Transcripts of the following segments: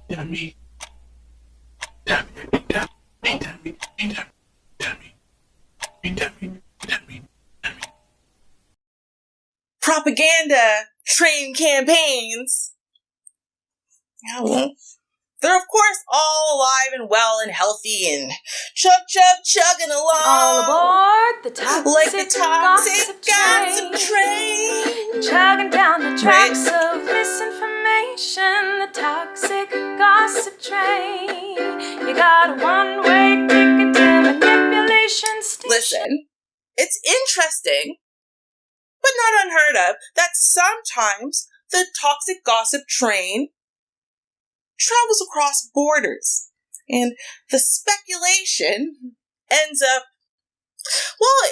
Dummy. Dummy. Dummy. Dummy. Dummy. Propaganda train campaigns. They're, of course, all alive and well and healthy and chugging along. All aboard the toxic, like the toxic gossip train. Chugging down the tracks of misinformation. The toxic gossip train. You got a one-way ticket to manipulation station. Listen, it's interesting, but not unheard of, that sometimes the toxic gossip train travels across borders, and the speculation ends up, well,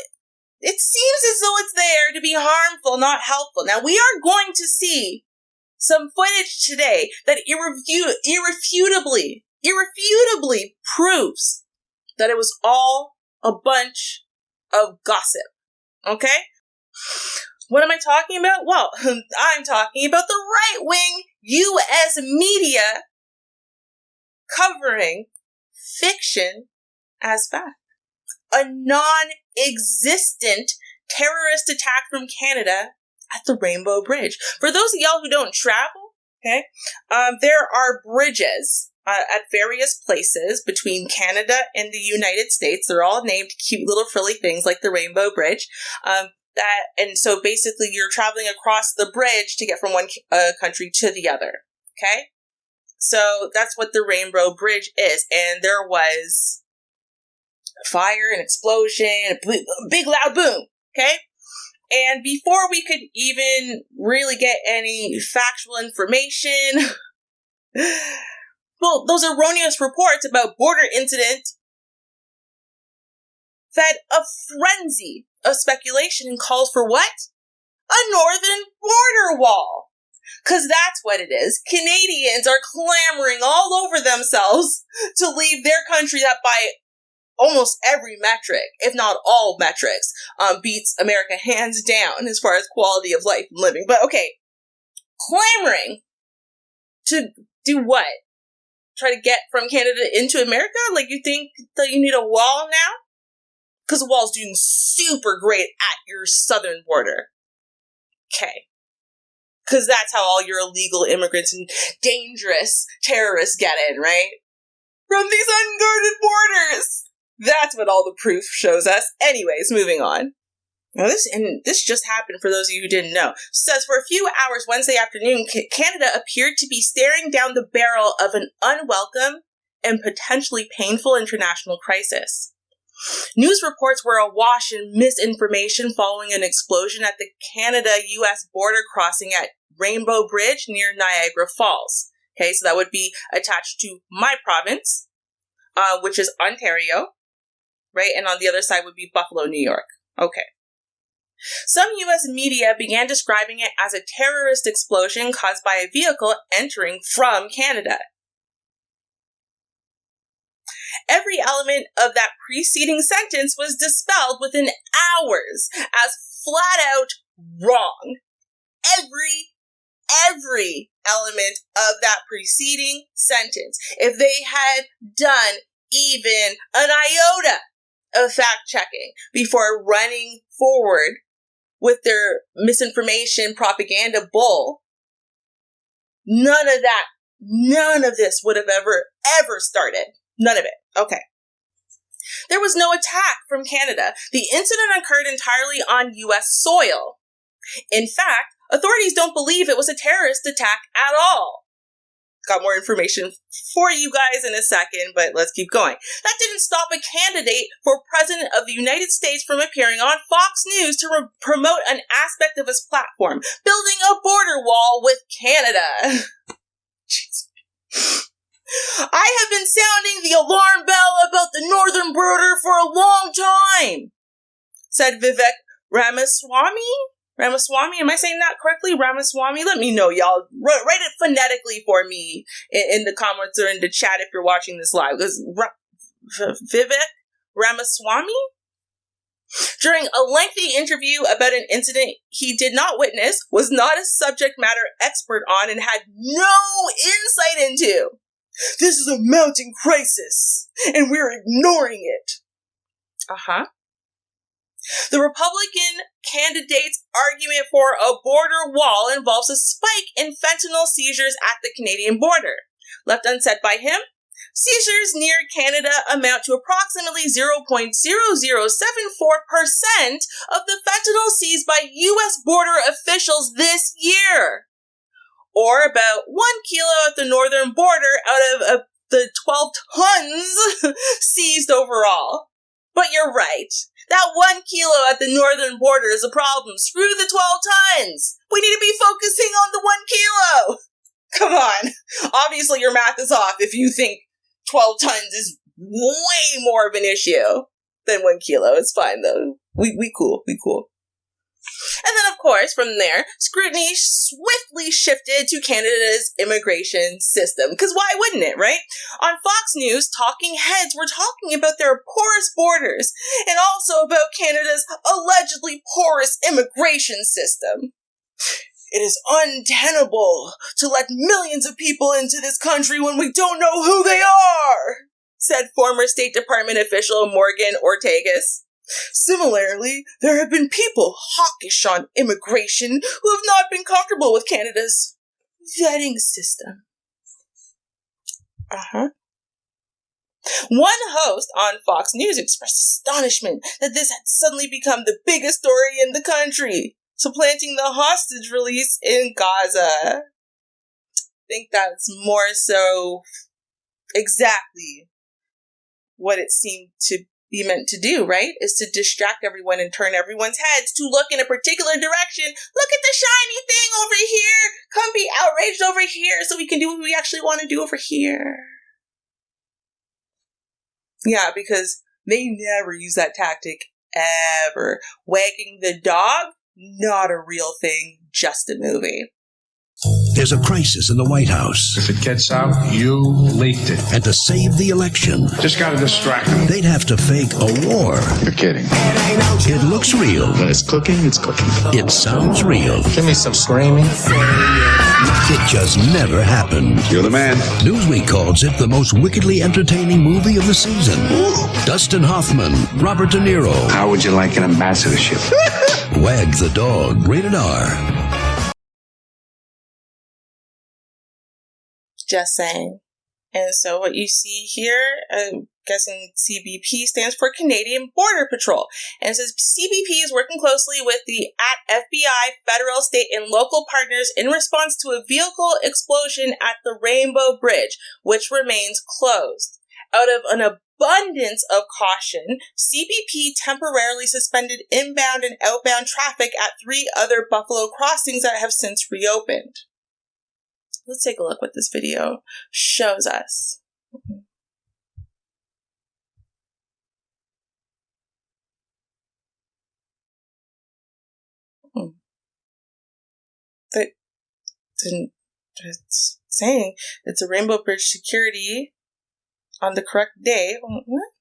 it seems as though it's there to be harmful, not helpful. Now, we are going to see some footage today that irrefutably proves that it was all a bunch of gossip, okay? What am I talking about? Well, I'm talking about the right-wing U.S. media covering fiction as fact. A non-existent terrorist attack from Canada at the Rainbow Bridge. For those of y'all who don't travel, okay, there are bridges at various places between Canada and the United States. They're all named cute little frilly things like the Rainbow Bridge. And so basically you're traveling across the bridge to get from one country to the other, okay? So that's what the Rainbow Bridge is. And there was fire, an explosion, a big loud boom, okay? And before we could even really get any factual information, well, those erroneous reports about border incident fed a frenzy of speculation and calls for what? A northern border wall. Because that's what it is. Canadians are clamoring all over themselves to leave their country that by almost every metric, if not all metrics, beats America hands down as far as quality of life and living. But okay, clamoring to do what? Try to get from Canada into America? Like, you think that you need a wall now? Because the wall's doing super great at your southern border. Okay. Because that's how all your illegal immigrants and dangerous terrorists get in, right? From these unguarded borders! That's what all the proof shows us. Anyways, moving on. Now this just happened for those of you who didn't know. It says, for a few hours Wednesday afternoon, Canada appeared to be staring down the barrel of an unwelcome and potentially painful international crisis. News reports were awash in misinformation following an explosion at the Canada-U.S. border crossing at Rainbow Bridge near Niagara Falls. Okay, so that would be attached to my province, which is Ontario, right? And on the other side would be Buffalo, New York. Okay. Some U.S. media began describing it as a terrorist explosion caused by a vehicle entering from Canada. Every element of that preceding sentence was dispelled within hours as flat out wrong. Every element of that preceding sentence. If they had done even an iota of fact checking before running forward with their misinformation propaganda bull, none of this would have ever started. None of it. Okay. There was no attack from Canada. The incident occurred entirely on U.S. soil. In fact, authorities don't believe it was a terrorist attack at all. Got more information for you guys in a second, but let's keep going. That didn't stop a candidate for President of the United States from appearing on Fox News to promote an aspect of his platform, building a border wall with Canada. Jeez. I have been sounding the alarm bell about the northern border for a long time, said Vivek Ramaswamy. Ramaswamy, am I saying that correctly? Ramaswamy? Let me know, y'all. Write it phonetically for me in the comments or in the chat if you're watching this live. Because Vivek Ramaswamy? During a lengthy interview about an incident he did not witness, was not a subject matter expert on, and had no insight into. This is a mounting crisis, and we're ignoring it. Uh-huh. The Republican candidate's argument for a border wall involves a spike in fentanyl seizures at the Canadian border. Left unsaid by him, seizures near Canada amount to approximately 0.0074% of the fentanyl seized by U.S. border officials this year, or about 1 kilo at the northern border out of the 12 tons seized overall. But you're right. That 1 kilo at the northern border is a problem. Screw the 12 tons. We need to be focusing on the 1 kilo. Come on. Obviously, your math is off if you think 12 tons is way more of an issue than 1 kilo. It's fine, though. We cool. And then, of course, from there, scrutiny swiftly shifted to Canada's immigration system. Because why wouldn't it, right? On Fox News, talking heads were talking about their porous borders and also about Canada's allegedly porous immigration system. It is untenable to let millions of people into this country when we don't know who they are, said former State Department official Morgan Ortagus. Similarly, there have been people hawkish on immigration who have not been comfortable with Canada's vetting system. One host on Fox News expressed astonishment that this had suddenly become the biggest story in the country, supplanting the hostage release in Gaza. I think that's more so exactly what it seemed to be meant to do, right? Is to distract everyone and turn everyone's heads to look in a particular direction. Look at the shiny thing over here. Come be outraged over here so we can do what we actually want to do over here. Yeah, because they never use that tactic ever. Wagging the dog, not a real thing, just a movie. There's a crisis in the White House. If it gets out, you leaked it. And to save the election, Just gotta distract them. they'd have to fake a war. You're kidding. It looks real. When it's cooking, it's cooking. It sounds real. Give me some screaming. It just never happened. You're the man. Newsweek calls it the most wickedly entertaining movie of the season. Dustin Hoffman, Robert De Niro. How would you like an ambassadorship? Wag the Dog, rated R. Just saying. And so what you see here, I'm guessing CBP stands for Canadian Border Patrol. And it says CBP is working closely with the FBI, federal, state, and local partners in response to a vehicle explosion at the Rainbow Bridge, which remains closed. Out of an abundance of caution, CBP temporarily suspended inbound and outbound traffic at 3 other Buffalo crossings that have since reopened. Let's take a look what this video shows us. It's saying it's a Rainbow Bridge security on the correct day. What?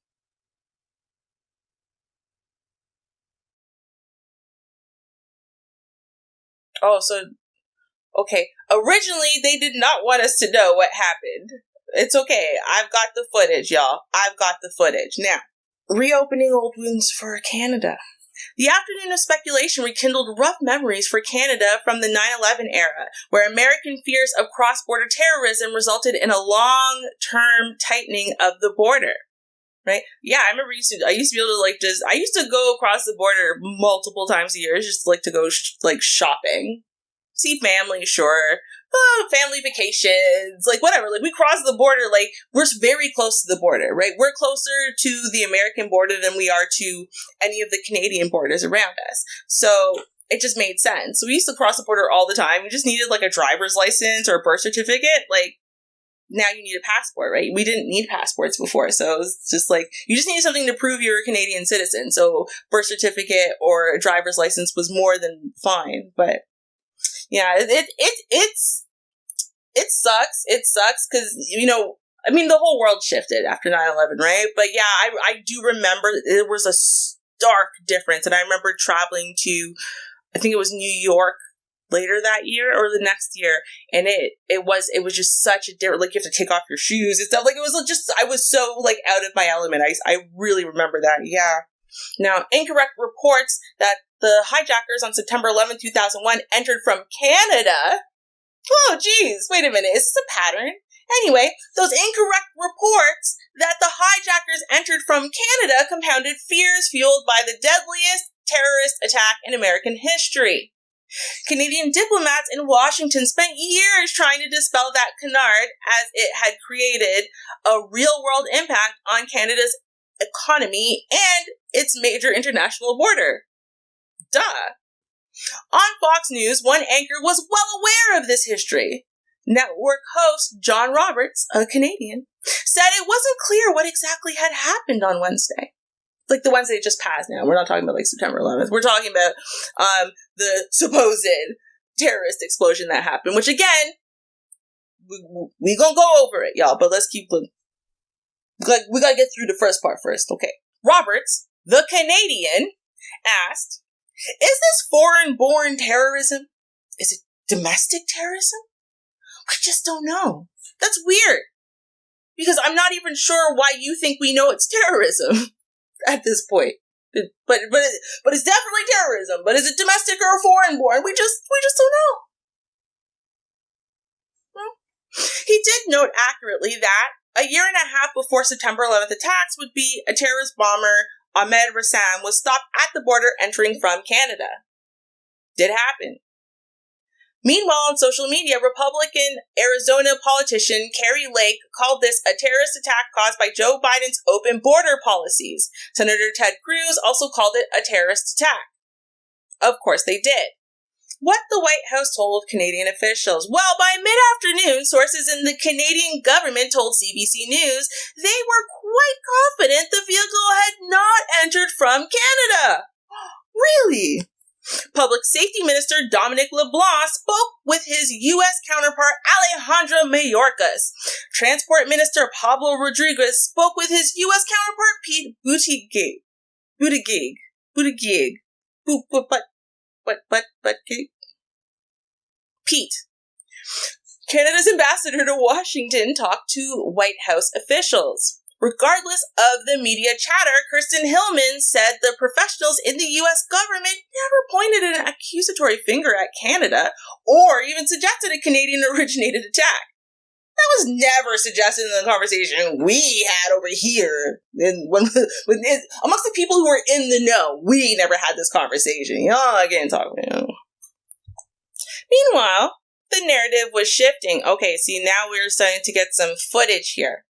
Oh, so okay, originally they did not want us to know what happened. It's okay. I've got the footage, y'all. I've got the footage. Now, reopening old wounds for Canada. The afternoon of speculation rekindled rough memories for Canada from the 9/11 era, where American fears of cross-border terrorism resulted in a long-term tightening of the border. Right? Yeah, I remember I used to be able to I used to go across the border multiple times a year just to go shopping. See family, sure. Family vacations, whatever. We cross the border, we're very close to the border, right? We're closer to the American border than we are to any of the Canadian borders around us. So it just made sense. So we used to cross the border all the time. We just needed a driver's license or a birth certificate. Now you need a passport, right? We didn't need passports before. So it's just you just needed something to prove you're a Canadian citizen. So birth certificate or a driver's license was more than fine. But yeah, it sucks. It sucks because, the whole world shifted after 9/11, right? But yeah, I do remember there was a stark difference. And I remember traveling to, I think it was New York later that year or the next year, and it was just such a different, like, you have to take off your shoes and stuff. Like, it was just, I was so, like, out of my element. I really remember that. Yeah. Now, incorrect reports that the hijackers on September 11, 2001 entered from Canada. Oh, geez, wait a minute. Is this a pattern? Anyway, those incorrect reports that the hijackers entered from Canada compounded fears fueled by the deadliest terrorist attack in American history. Canadian diplomats in Washington spent years trying to dispel that canard, as it had created a real-world impact on Canada's economy and its major international border. Duh. On Fox News, one anchor was well aware of this history. Network host John Roberts, a Canadian, said it wasn't clear what exactly had happened on Wednesday. Like the Wednesday just passed now. We're not talking about like September 11th. We're talking about the supposed terrorist explosion that happened, which again, we gonna go over it, y'all, but let's keep looking. We gotta get through the first part first, okay. Roberts, the Canadian, asked, is this foreign-born terrorism? Is it domestic terrorism? We just don't know. That's weird. Because I'm not even sure why you think we know it's terrorism at this point. But it's definitely terrorism. But is it domestic or foreign-born? We just don't know. Well, he did note accurately that a year and a half before September 11th attacks would be a terrorist bomber, Ahmed Rassam, was stopped at the border entering from Canada. Did happen. Meanwhile, on social media, Republican Arizona politician Kari Lake called this a terrorist attack caused by Joe Biden's open border policies. Senator Ted Cruz also called it a terrorist attack. Of course they did. What the White House told Canadian officials? Well, by mid-afternoon, sources in the Canadian government told CBC News they were quite confident the vehicle had not entered from Canada. Really? Public Safety Minister Dominic LeBlanc spoke with his U.S. counterpart Alejandro Mayorkas. Transport Minister Pablo Rodriguez spoke with his U.S. counterpart Pete Buttigieg. Pete. Canada's ambassador to Washington talked to White House officials. Regardless of the media chatter, Kirsten Hillman said the professionals in the U.S. government never pointed an accusatory finger at Canada or even suggested a Canadian-originated attack. That was never suggested in the conversation we had over here. Amongst the people who were in the know, we never had this conversation. Y'all again talking. Meanwhile, the narrative was shifting. Okay, see, now we're starting to get some footage here.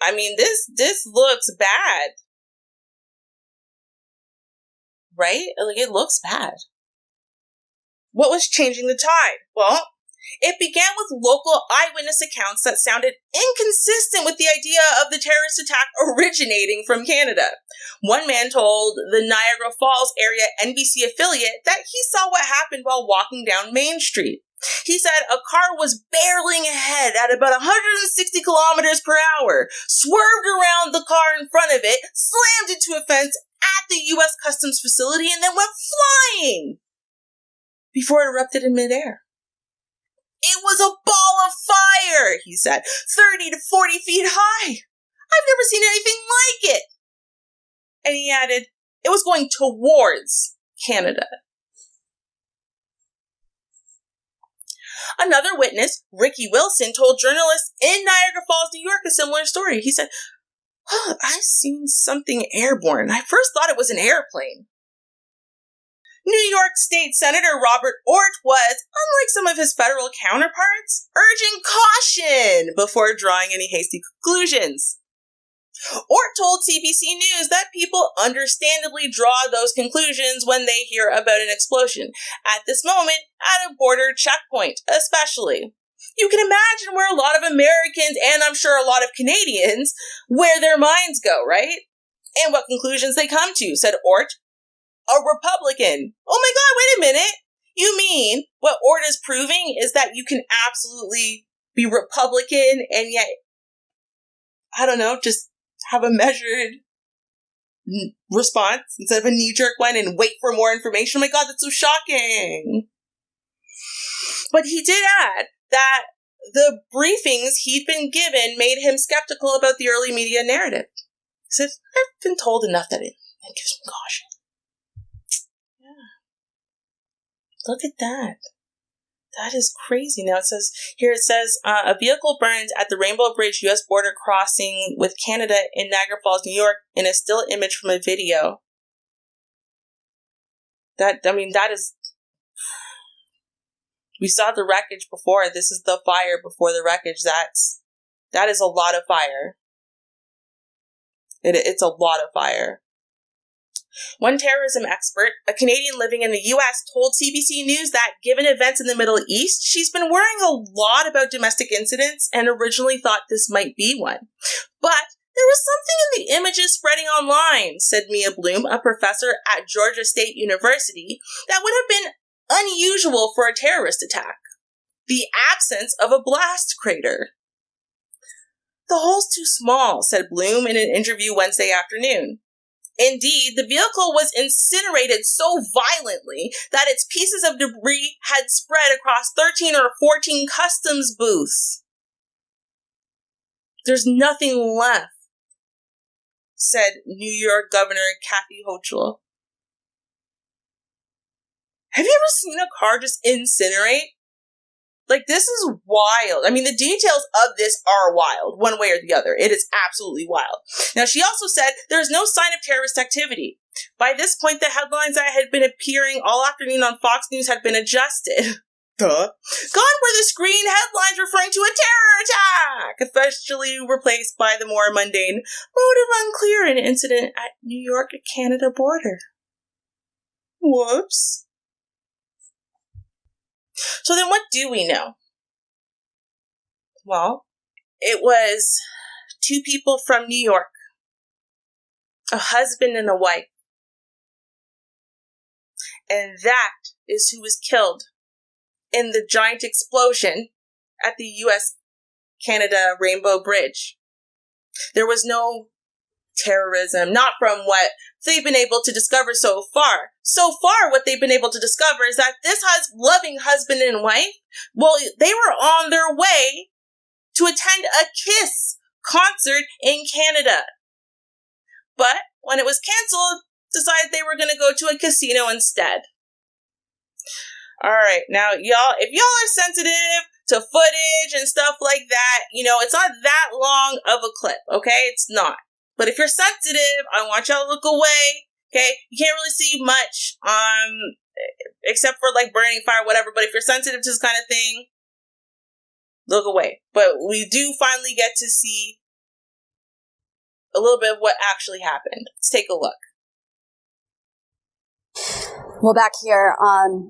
I mean, this looks bad. Right? Like, it looks bad. What was changing the tide? Well, it began with local eyewitness accounts that sounded inconsistent with the idea of the terrorist attack originating from Canada. One man told the Niagara Falls area NBC affiliate that he saw what happened while walking down Main Street. He said a car was barreling ahead at about 160 kilometers per hour, swerved around the car in front of it, slammed into a fence at the U.S. Customs facility, and then went flying before it erupted in midair. It was a ball of fire, he said, 30 to 40 feet high. I've never seen anything like it. And he added, it was going towards Canada. Another witness, Ricky Wilson, told journalists in Niagara Falls, New York, a similar story. He said, I've seen something airborne. I first thought it was an airplane. New York State Senator Robert Ortt was, unlike some of his federal counterparts, urging caution before drawing any hasty conclusions. Ortt told CBC News that people understandably draw those conclusions when they hear about an explosion, at this moment at a border checkpoint, especially. You can imagine where a lot of Americans, and I'm sure a lot of Canadians, where their minds go, right? And what conclusions they come to, said Ortt. A Republican. Oh my God, wait a minute. You mean what Ortt is proving is that you can absolutely be Republican and yet, I don't know, just have a measured response instead of a knee-jerk one and wait for more information? Oh my God, that's so shocking. But he did add that the briefings he'd been given made him skeptical about the early media narrative. He said, I've been told enough that it gives me caution. Yeah. Look at that. That is crazy. Now it says, a vehicle burned at the Rainbow Bridge U.S. border crossing with Canada in Niagara Falls, New York, in a still image from a video. That is... We saw the wreckage before. This is the fire before the wreckage. That is a lot of fire. It's a lot of fire. One terrorism expert, a Canadian living in the U.S., told CBC News that given events in the Middle East, she's been worrying a lot about domestic incidents and originally thought this might be one. But there was something in the images spreading online, said Mia Bloom, a professor at Georgia State University, that would have been unusual for a terrorist attack. The absence of a blast crater. The hole's too small, said Bloom in an interview Wednesday afternoon. Indeed, the vehicle was incinerated so violently that its pieces of debris had spread across 13 or 14 customs booths. There's nothing left, said New York Governor Kathy Hochul. Have you ever seen a car just incinerate? Like, this is wild. I mean, the details of this are wild, one way or the other. It is absolutely wild. Now, she also said there is no sign of terrorist activity. By this point, the headlines that had been appearing all afternoon on Fox News had been adjusted. Duh. Gone were the screen headlines referring to a terror attack, officially replaced by the more mundane, motive unclear, an incident at New York-Canada border. Whoops. So then what do we know? Well, it was two people from New York, a husband and a wife. And that is who was killed in the giant explosion at the U.S.-Canada Rainbow Bridge. There was no terrorism, not from what they've been able to discover so far. So far, what they've been able to discover is that this loving husband and wife, well, they were on their way to attend a KISS concert in Canada. But when it was canceled, decided they were going to go to a casino instead. All right, now, y'all, if y'all are sensitive to footage and stuff like that, it's not that long of a clip, okay? It's not. But if you're sensitive, I want y'all to look away, okay? You can't really see much, except for, like, burning fire, whatever. But if you're sensitive to this kind of thing, look away. But we do finally get to see a little bit of what actually happened. Let's take a look. Well, back here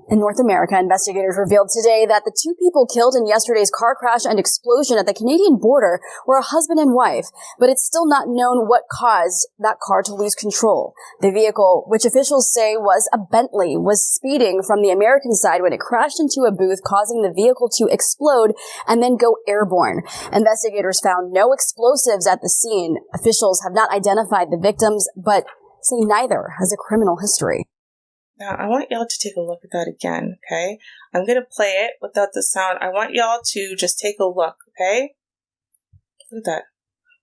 in North America, investigators revealed today that the two people killed in yesterday's car crash and explosion at the Canadian border were a husband and wife, but it's still not known what caused that car to lose control. The vehicle, which officials say was a Bentley, was speeding from the American side when it crashed into a booth, causing the vehicle to explode and then go airborne. Investigators found no explosives at the scene. Officials have not identified the victims, but say neither has a criminal history. Now, I want y'all to take a look at that again, okay? I'm going to play it without the sound. I want y'all to just take a look, okay? Look at that.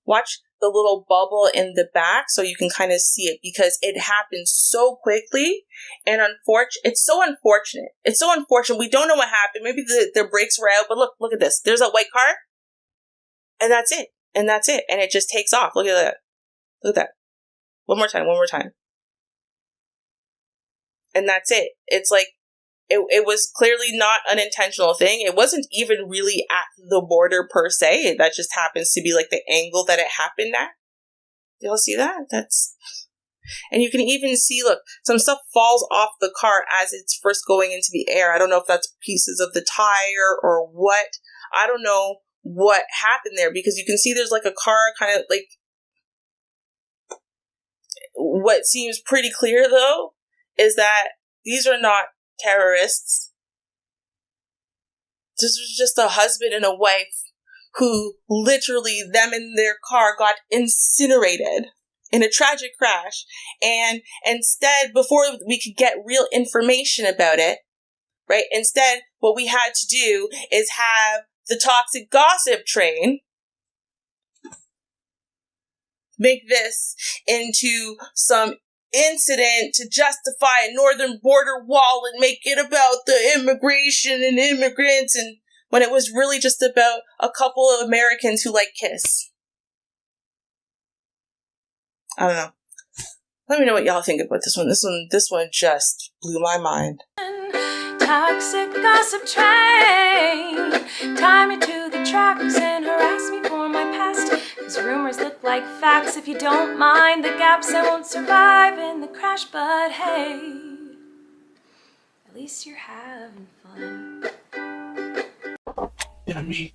Watch the little bubble in the back so you can kind of see it, because it happened so quickly, and it's so unfortunate. It's so unfortunate. We don't know what happened. Maybe the brakes were out, but look at this. There's a white car, and that's it. And that's it. And it just takes off. Look at that. Look at that. One more time. And that's it. It's like, it was clearly not an intentional thing. It wasn't even really at the border per se. That just happens to be like the angle that it happened at. Y'all see that? And you can even see, look, some stuff falls off the car as it's first going into the air. I don't know if that's pieces of the tire or what. I don't know what happened there, because you can see there's like a car kind of like, what seems pretty clear though is that these are not terrorists. This was just a husband and a wife who literally, them in their car, got incinerated in a tragic crash. And instead, before we could get real information about it, right? Instead, what we had to do is have the toxic gossip train make this into some incident to justify a northern border wall and make it about the immigration and immigrants, and when it was really just about a couple of Americans who like Kiss. I don't know. Let me know what y'all think about this one. This one just blew my mind. Toxic gossip train, tie me to the tracks and harass me for my past. 'Cause rumors look like facts. If you don't mind the gaps, I won't survive in the crash. But hey, at least you're having fun. Dummy.